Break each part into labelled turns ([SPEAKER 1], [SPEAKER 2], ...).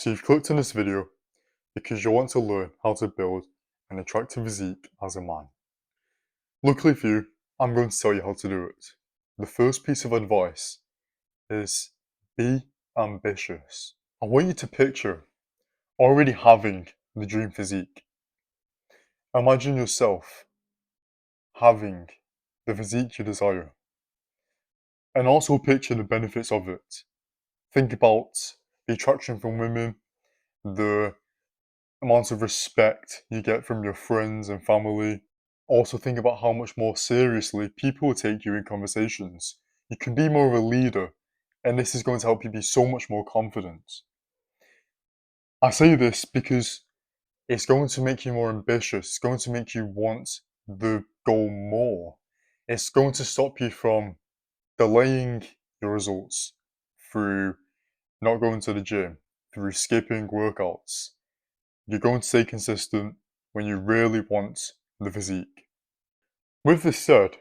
[SPEAKER 1] So you've clicked on this video because you want to learn how to build an attractive physique as a man. Luckily for you, I'm going to tell you how to do it. The first piece of advice is be ambitious. I want you to picture already having the dream physique. Imagine yourself having the physique you desire and also picture the benefits of it. Think about the attraction from women, the amount of respect you get from your friends and family. Also think about how much more seriously people will take you in conversations. You can be more of a leader, and this is going to help you be so much more confident. I say this because it's going to make you more ambitious. It's going to make you want the goal more. It's going to stop you from delaying your results through not going to the gym, through skipping workouts. You're going to stay consistent when you really want the physique. With this said,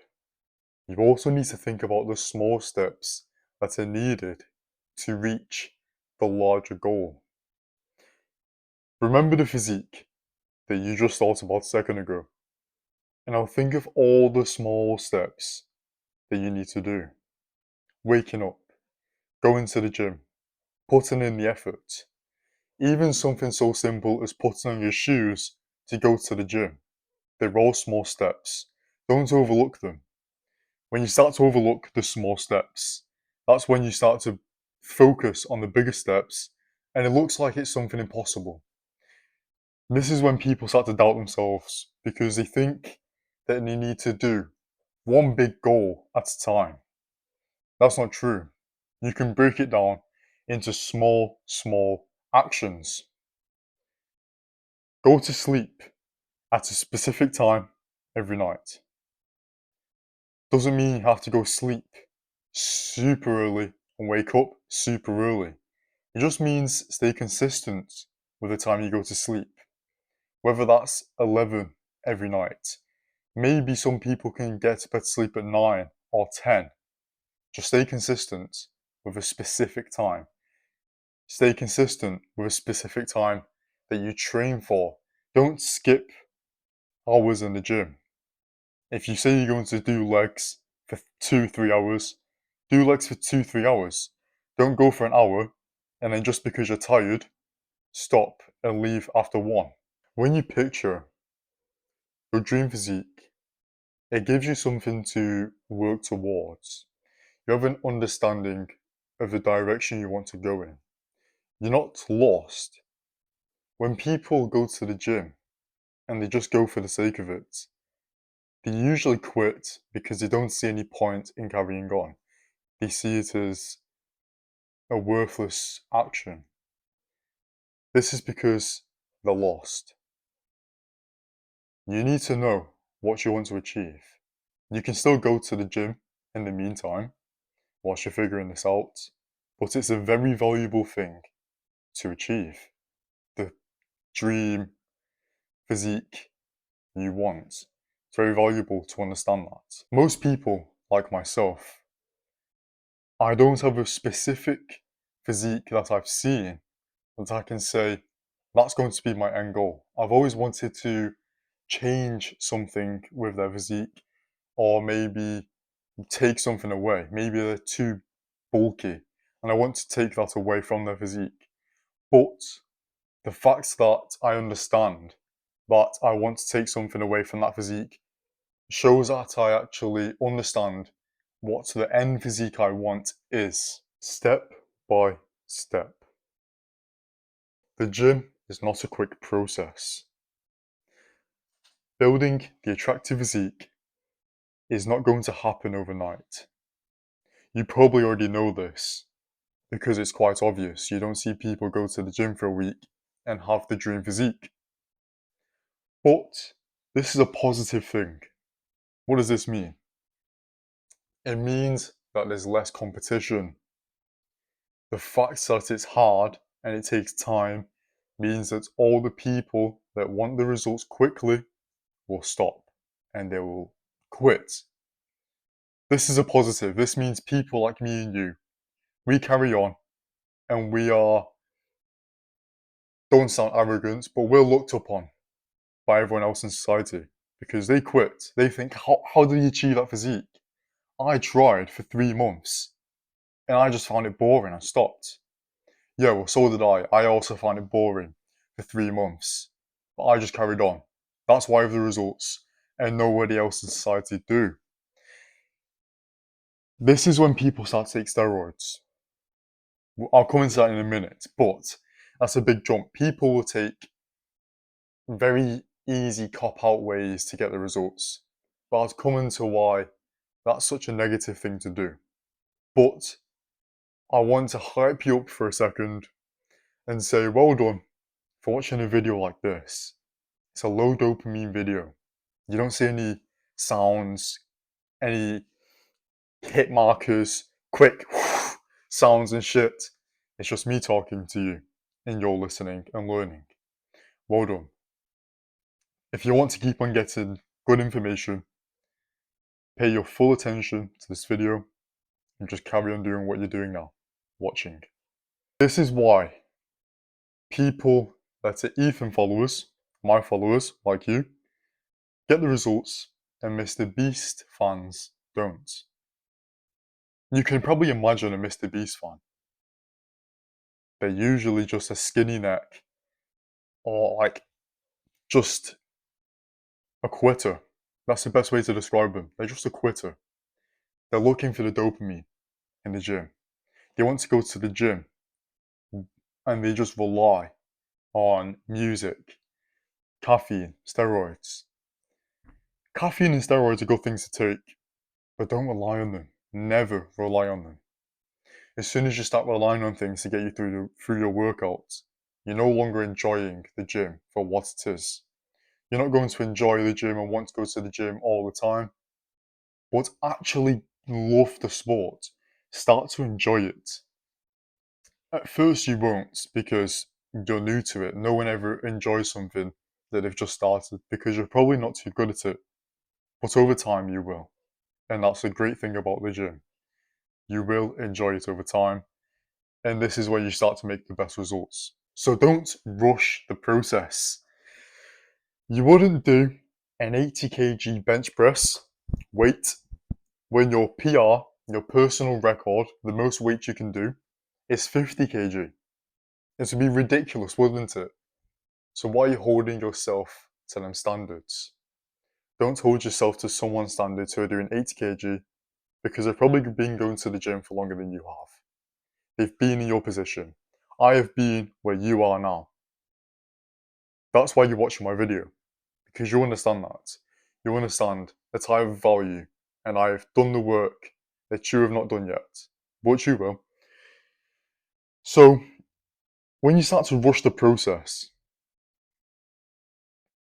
[SPEAKER 1] you also need to think about the small steps that are needed to reach the larger goal. Remember the physique that you just thought about a second ago, and now think of all the small steps that you need to do. Waking up, going to the gym, putting in the effort, even something so simple as putting on your shoes to go to the gym. They're all small steps. Don't overlook them. When you start to overlook the small steps, that's when you start to focus on the bigger steps and it looks like it's something impossible. This is when people start to doubt themselves because they think that they need to do one big goal at a time. That's not true. You can break it down into small actions. Go to sleep at a specific time every night. Doesn't mean you have to go sleep super early and wake up super early. It just means stay consistent with the time you go to sleep. Whether that's 11 every night. Maybe some people can get to bed sleep at 9 or 10. Just stay consistent with a specific time. Stay consistent with a specific time that you train for. Don't skip hours in the gym. If you say you're going to do legs for 2-3 hours, do legs for 2-3 hours. Don't go for an hour and then just because you're tired, stop and leave after one. When you picture your dream physique, it gives you something to work towards. You have an understanding of the direction you want to go in. You're not lost. When people go to the gym and they just go for the sake of it, they usually quit because they don't see any point in carrying on. They see it as a worthless action. This is because they're lost. You need to know what you want to achieve. You can still go to the gym in the meantime whilst you're figuring this out, but it's a very valuable thing to achieve. The dream physique you want. It's very valuable to understand that. Most people, like myself, I don't have a specific physique that I've seen that I can say that's going to be my end goal. I've always wanted to change something with their physique or maybe take something away. Maybe they're too bulky and I want to take that away from their physique. But the fact that I understand that I want to take something away from that physique shows that I actually understand what the end physique I want is. Step by step. The gym is not a quick process. Building the attractive physique is not going to happen overnight. You probably already know this because it's quite obvious. You don't see people go to the gym for a week and have the dream physique. But this is a positive thing. What does this mean? It means that there's less competition. The fact that it's hard and it takes time means that all the people that want the results quickly will stop and they will quit. This is a positive. This means people like me and you, we carry on and we are don't sound arrogant, but we're looked upon by everyone else in society because they quit. They think, how did he achieve that physique? I tried for 3 months and I just found it boring and stopped. Yeah, well, so did I. I also found it boring for 3 months, but I just carried on. That's why I have the results, and nobody else in society do. This is when people start to take steroids. I'll come into that in a minute, but that's a big jump. People will take very easy cop-out ways to get the results, but I'll come into why that's such a negative thing to do. But I want to hype you up for a second and say, well done for watching a video like this. It's a low dopamine video. You don't see any sounds, any hit markers, quick sounds and shit. It's just me talking to you and you're listening and learning. Well done. If you want to keep on getting good information, pay your full attention to this video and just carry on doing what you're doing now, watching. This is why people that are Ethan followers, my followers, like you, get the results and Mr. Beast fans don't. You can probably imagine a Mr. Beast fan. They're usually just a skinny neck or like just a quitter. That's the best way to describe them. They're just a quitter. They're looking for the dopamine in the gym. They want to go to the gym and they just rely on music, caffeine, steroids. Caffeine and steroids are good things to take, but don't rely on them. Never rely on them. As soon as you start relying on things to get you through your workouts, you're no longer enjoying the gym for what it is. You're not going to enjoy the gym and want to go to the gym all the time, but actually love the sport. Start to enjoy it. At first you won't because you're new to it. No one ever enjoys something that they've just started because you're probably not too good at it. But over time you will. And that's the great thing about the gym. You will enjoy it over time. And this is where you start to make the best results. So don't rush the process. You wouldn't do an 80 kg bench press weight when your PR, your personal record, the most weight you can do, is 50 kg. It would be ridiculous, wouldn't it? So why are you holding yourself to them standards? Don't hold yourself to someone's standards who are doing 80 kg because they've probably been going to the gym for longer than you have. They've been in your position. I have been where you are now. That's why you're watching my video, because you understand that. You understand that I have value and I have done the work that you have not done yet, but you will. So when you start to rush the process,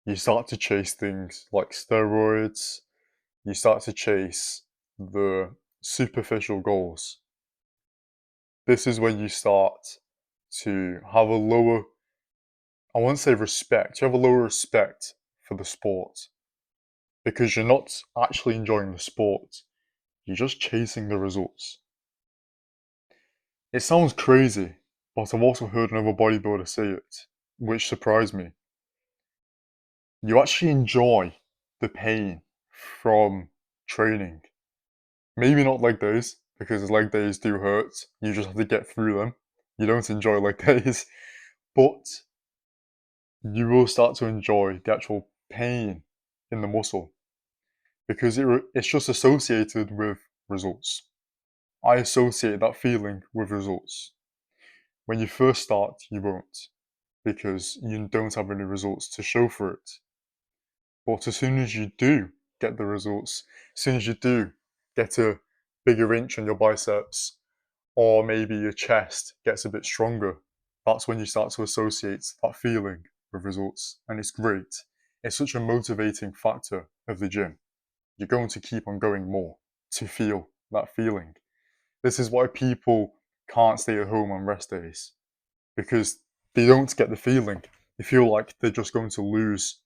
[SPEAKER 1] you start to chase things like steroids, you start to chase the superficial goals. This is when you start to have a lower, I won't say respect, you have a lower respect for the sport because you're not actually enjoying the sport, you're just chasing the results. It sounds crazy, but I've also heard another bodybuilder say it, which surprised me. You actually enjoy the pain from training. Maybe not leg days, because leg days do hurt. You just have to get through them. You don't enjoy leg days, but you will start to enjoy the actual pain in the muscle because it's just associated with results. I associate that feeling with results. When you first start, you won't because you don't have any results to show for it. But as soon as you do get the results, as soon as you do get a bigger inch on your biceps, or maybe your chest gets a bit stronger, that's when you start to associate that feeling with results. And it's great. It's such a motivating factor of the gym. You're going to keep on going more to feel that feeling. This is why people can't stay at home on rest days because they don't get the feeling. They feel like they're just going to lose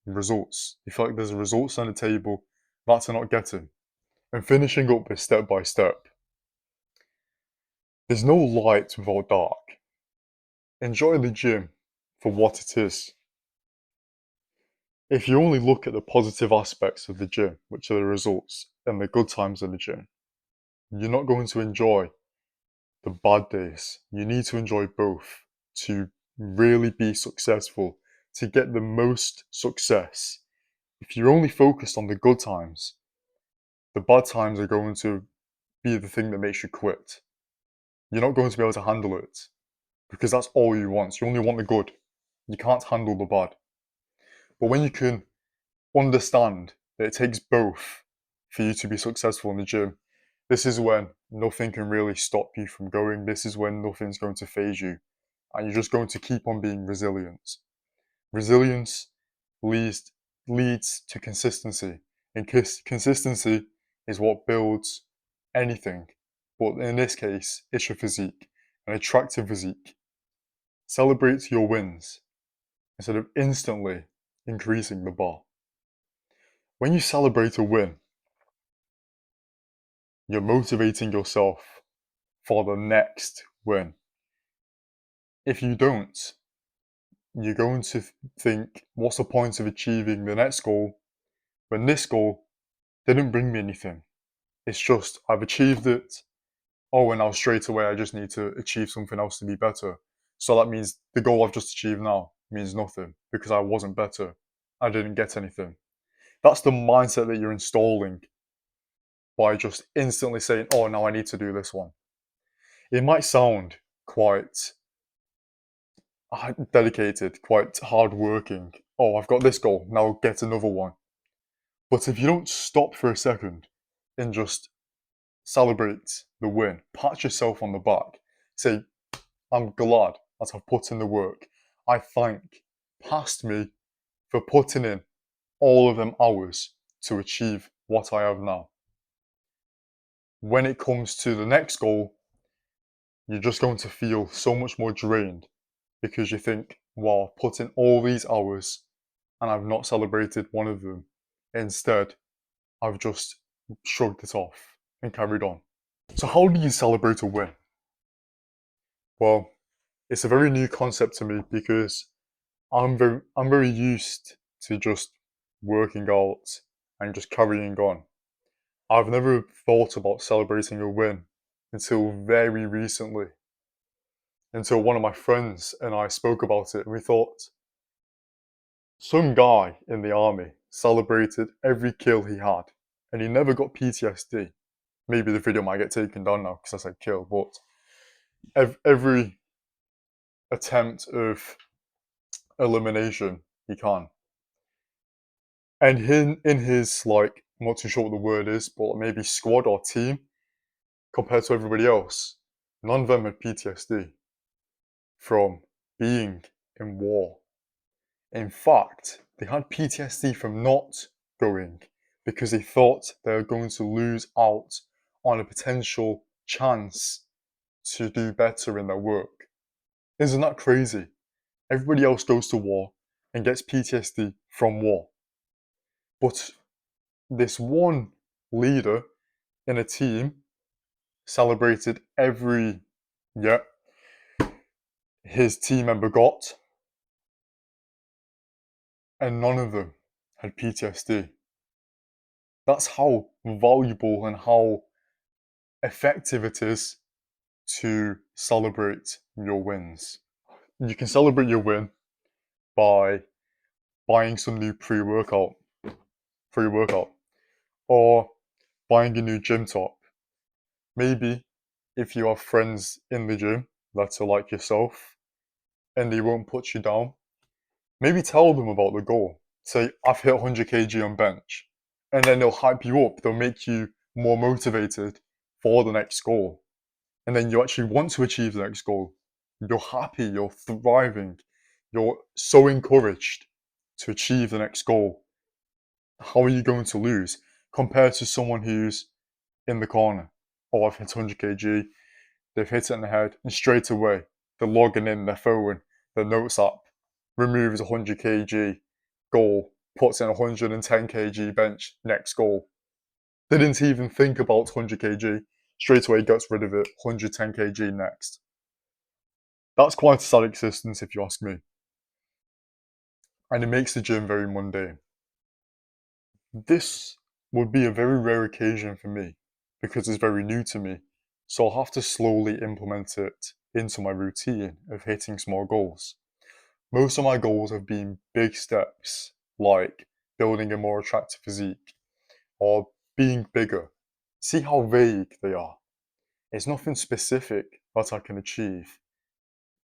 [SPEAKER 1] results. They feel like there's results on the table that they're not getting. And finishing up this step by step. There's no light without dark. Enjoy the gym for what it is. If you only look at the positive aspects of the gym, which are the results and the good times in the gym, you're not going to enjoy the bad days. You need to enjoy both to really be successful, to get the most success. If you're only focused on the good times, the bad times are going to be the thing that makes you quit. You're not going to be able to handle it because that's all you want. You only want the good. You can't handle the bad. But when you can understand that it takes both for you to be successful in the gym, this is when nothing can really stop you from going. This is when nothing's going to phase you. And you're just going to keep on being resilient. Resilience leads, leads to consistency. And consistency is what builds anything. But in this case, it's your physique, an attractive physique. Celebrate your wins instead of instantly increasing the bar. When you celebrate a win, you're motivating yourself for the next win. If you don't, you're going to think, what's the point of achieving the next goal when this goal didn't bring me anything? It's just, I've achieved it. Oh, and now straight away, I just need to achieve something else to be better. So that means the goal I've just achieved now means nothing because I wasn't better. I didn't get anything. That's the mindset that you're installing by just instantly saying, oh, now I need to do this one. It might sound quite dedicated, quite hardworking. Oh, I've got this goal, now I'll get another one. But if you don't stop for a second and just celebrate the win, pat yourself on the back, say, I'm glad that I've put in the work. I thank past me for putting in all of them hours to achieve what I have now. When it comes to the next goal, you're just going to feel so much more drained because you think, wow, I've put in all these hours and I've not celebrated one of them. Instead, I've just shrugged it off and carried on. So, how do you celebrate a win? Well, it's a very new concept to me because I'm very used to just working out and just carrying on. I've never thought about celebrating a win until very recently. Until one of my friends and I spoke about it, and we thought, some guy in the army celebrated every kill he had, and he never got PTSD. Maybe the video might get taken down now because I said kill, but every attempt of elimination he can. And in his, like, I'm not too sure what the word is, but maybe squad or team, compared to everybody else, none of them had PTSD from being in war. In fact, they had PTSD from not going because they thought they were going to lose out on a potential chance to do better in their work. Isn't that crazy? Everybody else goes to war and gets PTSD from war. But this one leader in a team celebrated every his team member got, and none of them had PTSD. That's how valuable and how effective it is to celebrate your wins. You can celebrate your win by buying some new pre-workout for your workout, or buying a new gym top. Maybe if you have friends in the gym that are like yourself and they won't put you down, maybe tell them about the goal. Say, I've hit 100 kg on bench, and then they'll hype you up. They'll make you more motivated for the next goal. And then you actually want to achieve the next goal. You're happy, you're thriving, you're so encouraged to achieve the next goal. How are you going to lose compared to someone who's in the corner? Oh, I've hit 100 kg, they've hit it in the head, and straight away they're logging in their phone, their notes app, removes 100 kg, goal, puts in 110 kg bench, next goal. They didn't even think about 100 kg, straight away gets rid of it, 110 kg next. That's quite a sad existence if you ask me. and it makes the gym very mundane. This would be a very rare occasion for me because it's very new to me, so I'll have to slowly implement it into my routine of hitting small goals. Most of my goals have been big steps, like building a more attractive physique or being bigger. See how vague they are. It's nothing specific that I can achieve.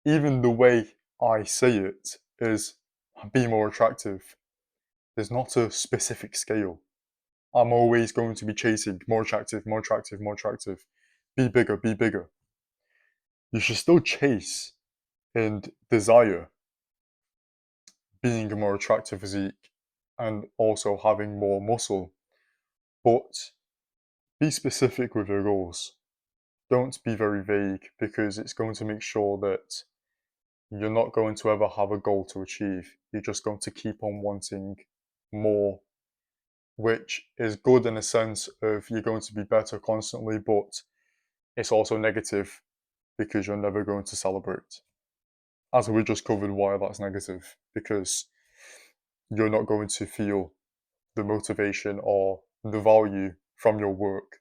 [SPEAKER 1] Even the way I say it is be more attractive. There's not a specific scale. I'm always going to be chasing more attractive, more attractive, more attractive. Be bigger, be bigger. You should still chase and desire being a more attractive physique and also having more muscle, but be specific with your goals. Don't be very vague because it's going to make sure that you're not going to ever have a goal to achieve. You're just going to keep on wanting more, which is good in a sense of you're going to be better constantly, but it's also negative because you're never going to celebrate. As we just covered why that's negative, because you're not going to feel the motivation or the value from your work.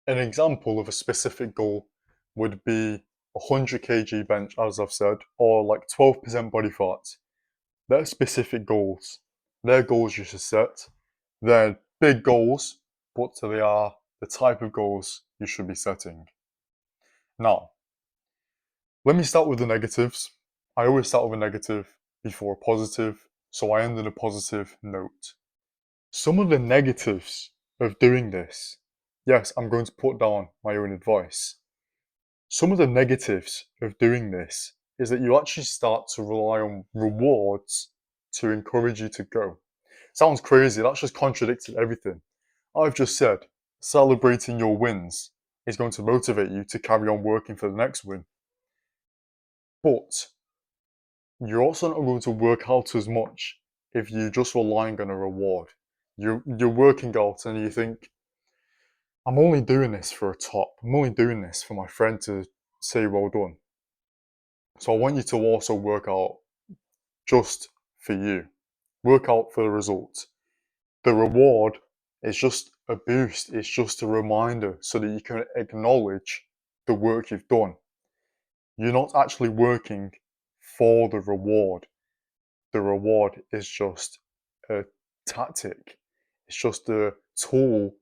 [SPEAKER 1] An example of a specific goal would be 100 kg bench, as I've said, or like 12% body fat. They're specific goals. They're goals you should set. They're big goals, but they are the type of goals you should be setting. Now, let me start with the negatives. I always start with a negative before a positive, so I end on a positive note. Some of the negatives of doing this, yes, I'm going to put down my own advice. Some of the negatives of doing this is that you actually start to rely on rewards to encourage you to go. Sounds crazy, that's just contradicted everything. I've just said celebrating your wins is going to motivate you to carry on working for the next win. But you're also not going to work out as much if you're just relying on a reward. You're working out and you think, I'm only doing this for a top. I'm only doing this for my friend to say well done. So I want you to also work out just for you. Work out for the result. The reward is just a boost. It's just a reminder so that you can acknowledge the work you've done. You're not actually working for the reward. The reward is just a tactic. It's just a tool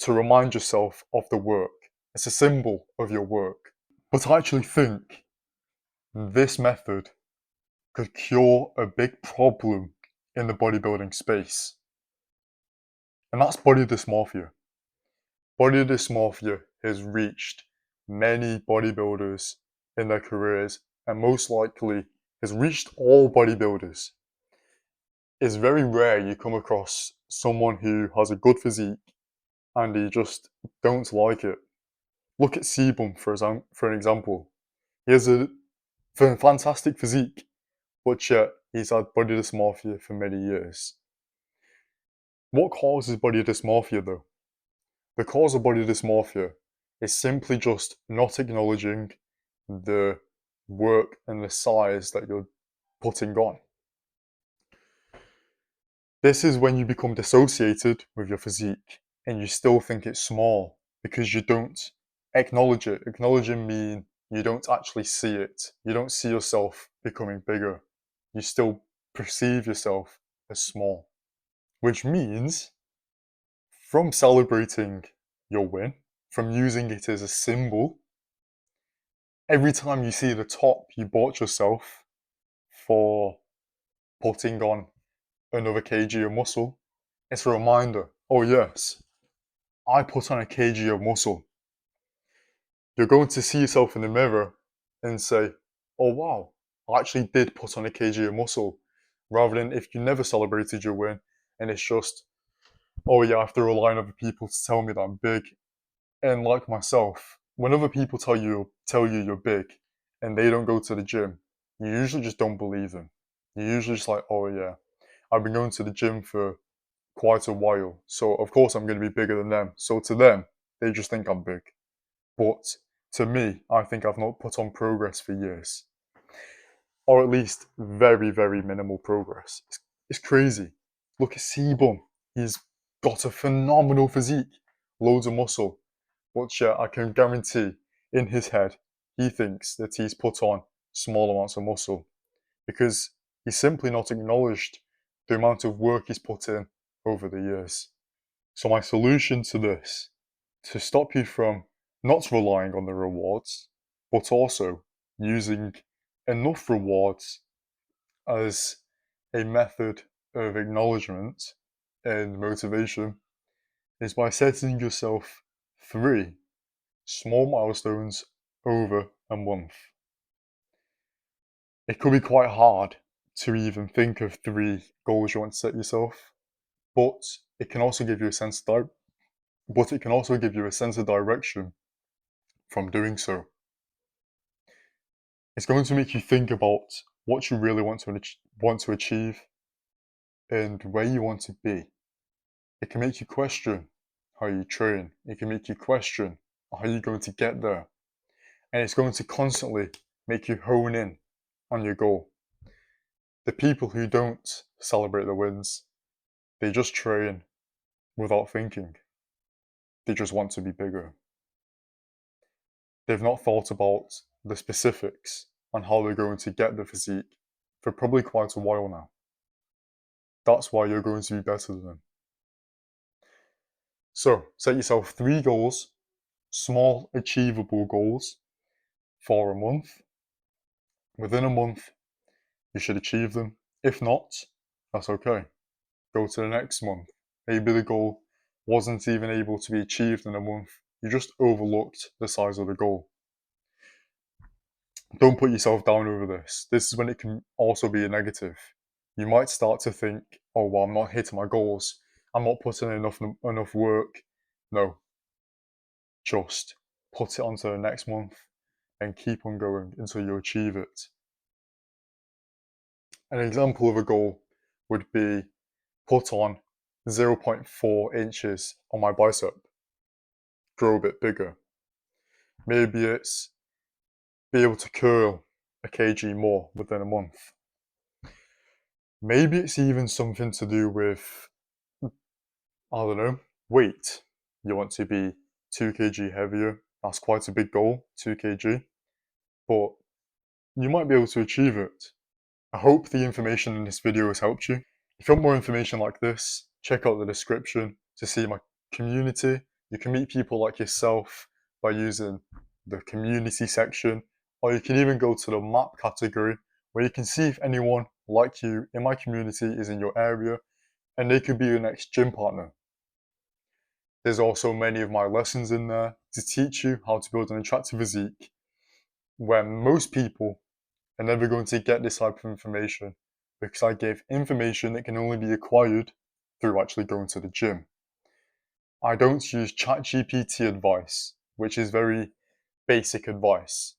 [SPEAKER 1] to remind yourself of the work. It's a symbol of your work. But I actually think this method could cure a big problem in the bodybuilding space, and that's body dysmorphia. Body dysmorphia has reached many bodybuilders in their careers and most likely has reached all bodybuilders. It's very rare you come across someone who has a good physique and you just don't like it. Look at Sebum for an example. He has a fantastic physique, but yet he's had body dysmorphia for many years. What causes body dysmorphia though? The cause of body dysmorphia is simply just not acknowledging the work and the size that you're putting on. This is when you become dissociated with your physique and you still think it's small because you don't acknowledge it. Acknowledging means you don't actually see it. You don't see yourself becoming bigger. You still perceive yourself as small, which means from celebrating your win, from using it as a symbol, every time you see the top you bought yourself for putting on another kg of muscle, it's a reminder, oh yes, I put on a kg of muscle. You're going to see yourself in the mirror and say, oh wow, I actually did put on a kg of muscle. Rather than if you never celebrated your win and it's just, oh yeah, I have to rely on other people to tell me that I'm big. And like myself, when other people tell you you're big and they don't go to the gym, you usually just don't believe them. You're usually just like, oh yeah, I've been going to the gym for quite a while, so of course I'm going to be bigger than them. So to them, they just think I'm big. But to me, I think I've not put on progress for years. or at least very, very minimal progress. It's crazy. Look at Sebum. He's got a phenomenal physique, loads of muscle. But yeah, I can guarantee in his head, he thinks that he's put on small amounts of muscle because he's simply not acknowledged the amount of work he's put in over the years. So my solution to this, to stop you from not relying on the rewards, but also using enough rewards as a method of acknowledgement and motivation, is by setting yourself 3 small milestones over a month. It could be quite hard to even think of 3 goals you want to set yourself, but it can also give you a sense of direction from doing so. It's going to make you think about what you really want to achieve and where you want to be. It can make you question how you train. It can make you question how you're going to get there. And it's going to constantly make you hone in on your goal. The people who don't celebrate the wins, they just train without thinking. They just want to be bigger. They've not thought about the specifics on how they're going to get the physique for probably quite a while now. That's why you're going to be better than them. So, set yourself 3 goals, small, achievable goals for a month. Within a month, you should achieve them. If not, that's okay. Go to the next month. Maybe the goal wasn't even able to be achieved in a month. You just overlooked the size of the goal. Don't put yourself down over this. This is when it can also be a negative. You might start to think, oh, well, I'm not hitting my goals. I'm not putting in enough work. No. Just put it onto the next month and keep on going until you achieve it. An example of a goal would be put on 0.4 inches on my bicep. Grow a bit bigger. Maybe it's be able to curl a kg more within a month. Maybe it's even something to do with, I don't know, weight. You want to be 2 kg heavier. That's quite a big goal, 2 kg. But you might be able to achieve it. I hope the information in this video has helped you. If you want more information like this, check out the description to see my community. You can meet people like yourself by using the community section, or you can even go to the map category where you can see if anyone like you in my community is in your area and they could be your next gym partner. There's also many of my lessons in there to teach you how to build an attractive physique, where most people are never going to get this type of information because I gave information that can only be acquired through actually going to the gym. I don't use ChatGPT advice, which is very basic advice.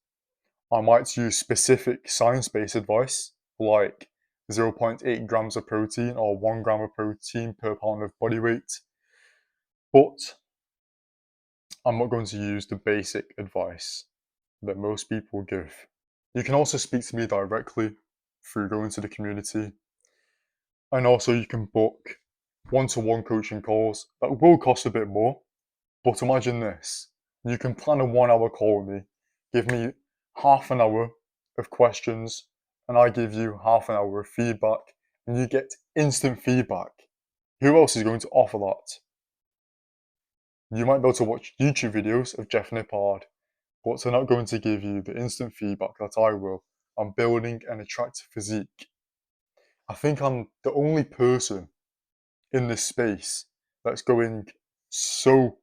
[SPEAKER 1] I might use specific science-based advice, like 0.8 grams of protein or 1 gram of protein per pound of body weight, but I'm not going to use the basic advice that most people give. You can also speak to me directly through going to the community, and also you can book one-to-one coaching calls that will cost a bit more, but imagine this. You can plan a 1-hour call with me, give me half an hour of questions, and I give you half an hour of feedback, and you get instant feedback. Who else is going to offer that? You might be able to watch YouTube videos of Jeff Nippard, but they're not going to give you the instant feedback that I will on building an attractive physique. I think I'm the only person in this space that's going so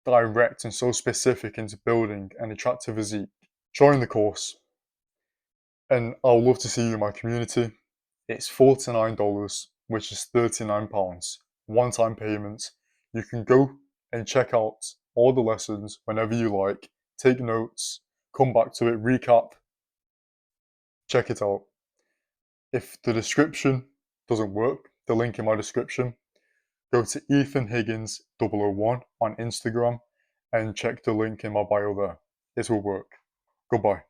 [SPEAKER 1] direct and so specific into building an attractive physique. Join the course, and I'll love to see you in my community. It's $49, which is £39, one-time payment. You can go and check out all the lessons whenever you like, take notes, come back to it, recap, check it out. If the description doesn't work, the link in my description, go to Ethan Higgins 001 on Instagram and check the link in my bio there. It will work. Goodbye.